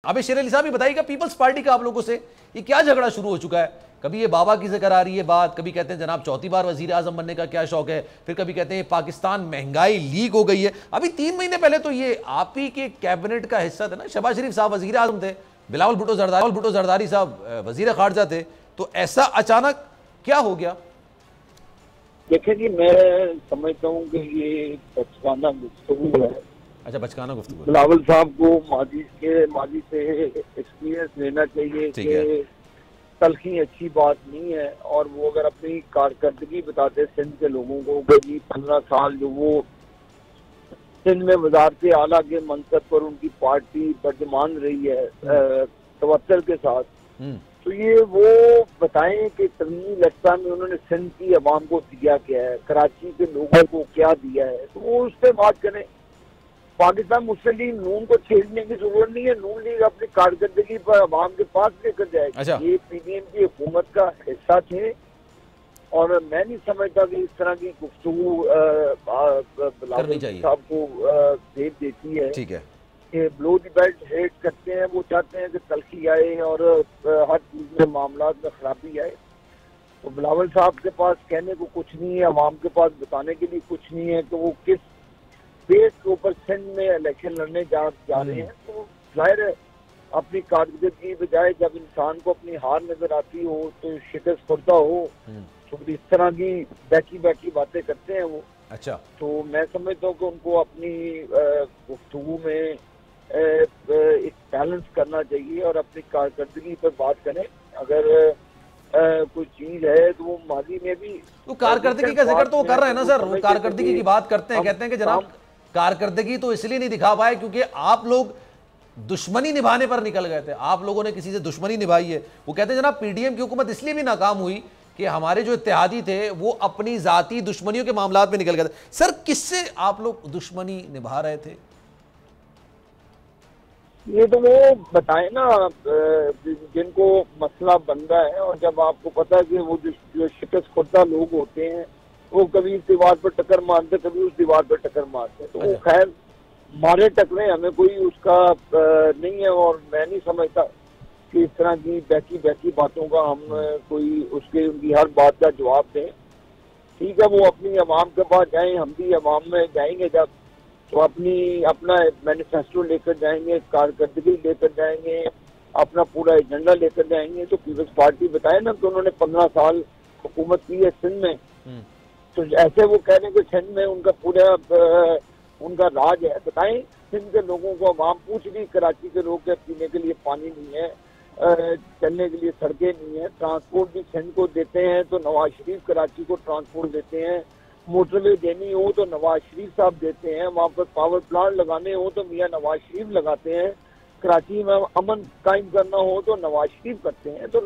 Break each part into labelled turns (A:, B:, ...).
A: अबे शेर अली साहब ये बताइएगा, पीपल्स पार्टी का आप लोगों से ये क्या झगड़ा शुरू हो चुका है? कभी ये बाबा की जिक्र आ रही है बात, कभी कहते हैं जनाब चौथी बार वजीर आजम बनने का क्या शौक है, फिर कभी कहते हैं पाकिस्तान महंगाई लीक हो गई है। अभी 3 महीने पहले तो ये आप ही के कैबिनेट का हिस्सा थे ना, शहबाज शरीफ साहब वजीर आजम थे, बिलावल भुट्टो जरदारी साहब वजीर खारजा थे, तो ऐसा अचानक क्या हो गया?
B: देखिए जी, मैं समझता हूँ कि ये बचकाना गुफ्तगू है।
A: अच्छा, बचकाना गुफ्तगू।
B: बिलावल साहब को माजी से एक्सपीरियंस लेना चाहिए कि तलखी अच्छी बात नहीं है, और वो अगर अपनी कारकर्दगी बताते सिंध के लोगों को कि 15 साल जो वो सिंध में वजारत आला के मनसब पर उनकी पार्टी बर्जमान रही है तवत्तर के साथ, तो ये वो बताएं कि तरमीम लफ्ता में उन्होंने सिंध की अवाम को दिया क्या है, कराची के लोगों को क्या दिया है, तो वो उस पर बात करें। पाकिस्तान मुस्लिम लीग नून को छेड़ने की जरूरत नहीं है, नून लीग अपनी कारकर्दगी पर अवाम के पास लेकर जाएगी।
A: अच्छा।
B: ये पीडीएम की हुकूमत का हिस्सा थे, और मैं नहीं समझता कि इस तरह की गुफ्तगू बिलावल साहब को देख देती है।
A: ठीक है
B: कि ब्लो द बेल्ट हेट करते हैं, वो चाहते हैं कि तलखी आए और हर चीज में मामला में खराबी आए। तो बिलावल साहब के पास कहने को कुछ नहीं है, अवाम के पास बताने के लिए कुछ नहीं है कि वो किस बेस के ऊपर सिंध में इलेक्शन लड़ने जा रहे हैं। तो जाहिर है अपनी कारकर्दगी बजाय जब इंसान को अपनी हार नजर आती हो तो शिकस्त खुर्दा हो, तो इस तरह की बैठी बातें करते हैं वो।
A: अच्छा,
B: तो मैं समझता हूँ कि उनको अपनी गुफ्तगू में एक बैलेंस करना चाहिए और अपनी कारकर्दगी पर बात करें। अगर कोई चीज है तो वो माजी में भी
A: तो कारकर्दगी का जिक्र तो वो कर रहे हैं ना सर, वो कारकर्दगी की बात करते हैं, कहते हैं कि जनाब कारकर्दगी तो इसलिए नहीं दिखा पाए क्योंकि आप लोग दुश्मनी निभाने पर निकल गए थे, आप लोगों ने किसी से दुश्मनी निभाई है। वो कहते हैं जनाब पीडीएम की हुकूमत इसलिए भी नाकाम हुई कि हमारे जो इत्तेहादी थे वो अपनी जाती दुश्मनियों के मामलात में निकल गए थे। सर किससे आप लोग दुश्मनी निभा रहे थे?
B: ये तो वो बताए ना जिनको मसला बन रहा है, और जब आपको पता है कि वो जो शिकस्त खुर्दा लोग होते हैं वो कभी इस दीवार पर टक्कर मारते, कभी उस दीवार पर टक्कर मारते हैं, तो वो खैर मारे टकरे हमें कोई उसका नहीं है। और मैं नहीं समझता कि इस तरह की बैठी बातों का हम कोई उनकी हर बात का जवाब दें। ठीक है, वो अपनी अवाम के पास जाएं, हम भी अवाम में जाएंगे जब, तो अपना मैनिफेस्टो लेकर जाएंगे, कारकर्दगी लेकर जाएंगे, अपना पूरा एजेंडा लेकर जाएंगे। तो पीपल्स पार्टी बताए ना कि उन्होंने 15 साल हुकूमत की है सिंध में, तो ऐसे वो कह रहे हैं कि सिंध में उनका पूरा उनका राज है। बताएं सिंध के लोगों को, अवाम पूछ रही कराची के लोग के पीने के लिए पानी नहीं है, चलने के लिए सड़कें नहीं है, ट्रांसपोर्ट भी सिंध को देते हैं तो नवाज शरीफ कराची को ट्रांसपोर्ट देते हैं, मोटरवे देनी हो तो नवाज शरीफ साहब देते हैं, वहाँ पर पावर प्लांट लगाने हो तो मियाँ नवाज शरीफ लगाते हैं, कराची में अमन कायम करना हो तो नवाज शरीफ करते हैं। तो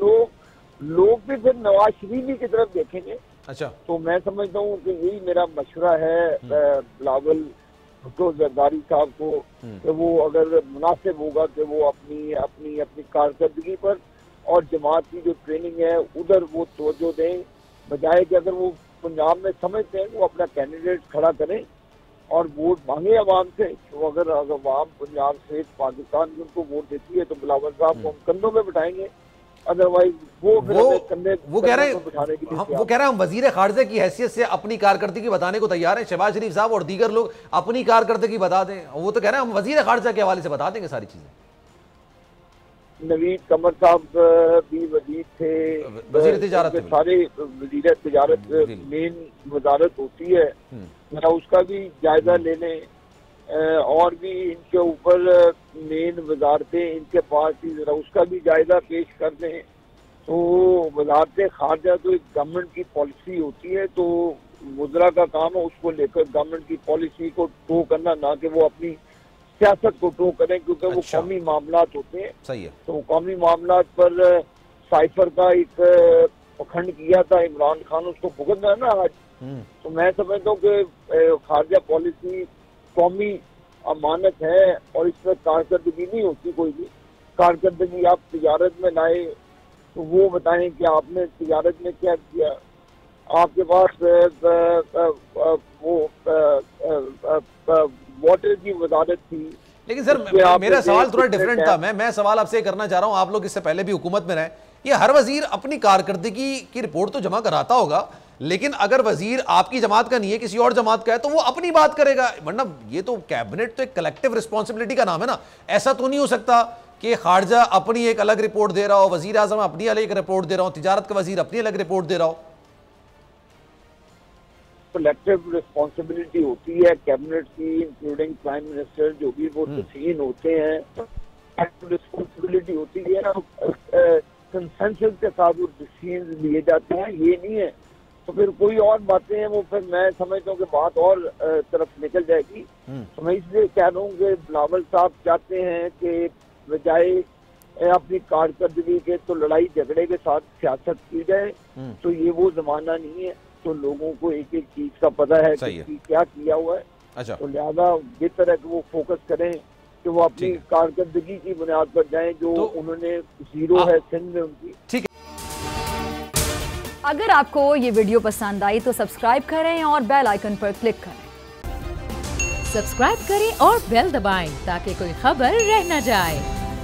B: लोग भी फिर नवाज शरीफ ही की तरफ देखेंगे।
A: अच्छा,
B: तो मैं समझता हूँ कि यही मेरा मशवरा है बिलावल भुट्टो जरदारी साहब को कि वो अगर मुनासिब होगा कि वो अपनी कारकर्दगी पर और जमात की जो ट्रेनिंग है उधर वो तवज्जो दें, बजाय कि अगर वो पंजाब में समझते हैं वो अपना कैंडिडेट खड़ा करें और वोट मांगे अवाम से। तो अगर अवाम पंजाब से पाकिस्तान की उनको वोट देती है तो बिलावल साहब को हम कंधों में बिठाएंगे, अदरवाइज वो कह रहे
A: हैं हम वजीर खारजा की हैसियत से अपनी कारकर्दगी बताने को तैयार हैं। शहबाज शरीफ साहब और दीगर लोग अपनी कारकर्दगी बता दें, वो तो कह रहे हैं हम वजीर खारजा के हवाले से बता देंगे सारी चीजें।
B: नवीद कमर साहब भी वजीर थे,
A: वजीर तिजारत,
B: सारे वजीर तिजारत मेन वजारत होती है, जरा उसका भी जायजा ले लें। और भी इनके ऊपर मेन वजारतें इनके पास थी, जरा उसका भी जायजा पेश कर दें। तो वजारत खारजा तो एक गवर्नमेंट की पॉलिसी होती है, तो वज़रा का काम है उसको लेकर गवर्नमेंट की पॉलिसी को टो करना, ना कि वो अपनी सियासत को टो करें, क्योंकि वो कौमी मामलात होते हैं।
A: सही है।
B: तो कौमी मामलात पर साइफर का एक पखंड किया था इमरान खान, उसको भुगतना है ना आज। तो मैं समझता हूँ कि खारजा पॉलिसी कौमी अमानत है और इसमें कारकर्दगी नहीं होती कोई भी। कारकर्दगी आप तिजारत में लाए तो वो बताएं कि आपने तिजारत में क्या किया। आपके पास वो वाटर की वजारत थी,
A: लेकिन सर मेरा सवाल थोड़ा डिफरेंट था। मैं सवाल आपसे करना चाह रहा हूं, आप लोग इससे पहले भी हुकूमत में रहे, ये हर वजीर अपनी कारकर्दगी की रिपोर्ट तो जमा कराता होगा, लेकिन अगर वजीर आपकी जमात का नहीं है, किसी और जमात का है, तो वो अपनी बात करेगा। मतलब ये तो कैबिनेट तो एक कलेक्टिव रिस्पॉन्सिबिलिटी का नाम है ना। ऐसा तो नहीं हो सकता कि खारजा अपनी एक अलग रिपोर्ट दे रहा हो, वजीर आजम अपनी अलग रिपोर्ट दे रहा हो, तिजारत का वजीर अपनी अलग रिपोर्ट दे रहा हो।
B: कलेक्टिव रिस्पॉन्सिबिलिटी होती है कैबिनेट की, इंक्लूडिंग प्राइम मिनिस्टर, जो भी वो तस्हीन होते हैं। रिस्पॉन्सिबिलिटी होती है कंसेंसस के साथ वो डिसीजन लिए जाते हैं, ये नहीं है तो फिर कोई और बातें हैं वो फिर मैं समझता हूँ कि बात और तरफ निकल जाएगी। तो मैं इसलिए कह रहा हूँ कि बिलावल साहब चाहते हैं कि बजाय अपनी कारकर्दगी के तो लड़ाई झगड़े के साथ सियासत की जाए, तो ये वो जमाना नहीं है। तो लोगों को एक एक चीज का पता है कि क्या किया हुआ है।
A: अच्छा।
B: तो लिहाजा बेहतर है कि वो फोकस करें कि वो अपनी कारकर्दगी की बुनियाद पर जाएं, जो तो उन्होंने जीरो है सिंध में उनकी। ठीक है।
C: अगर आपको ये वीडियो पसंद आई तो सब्सक्राइब करें और बेल आइकन पर क्लिक करें।
D: सब्सक्राइब करें और बेल दबाएं ताकि कोई खबर रह न जाए।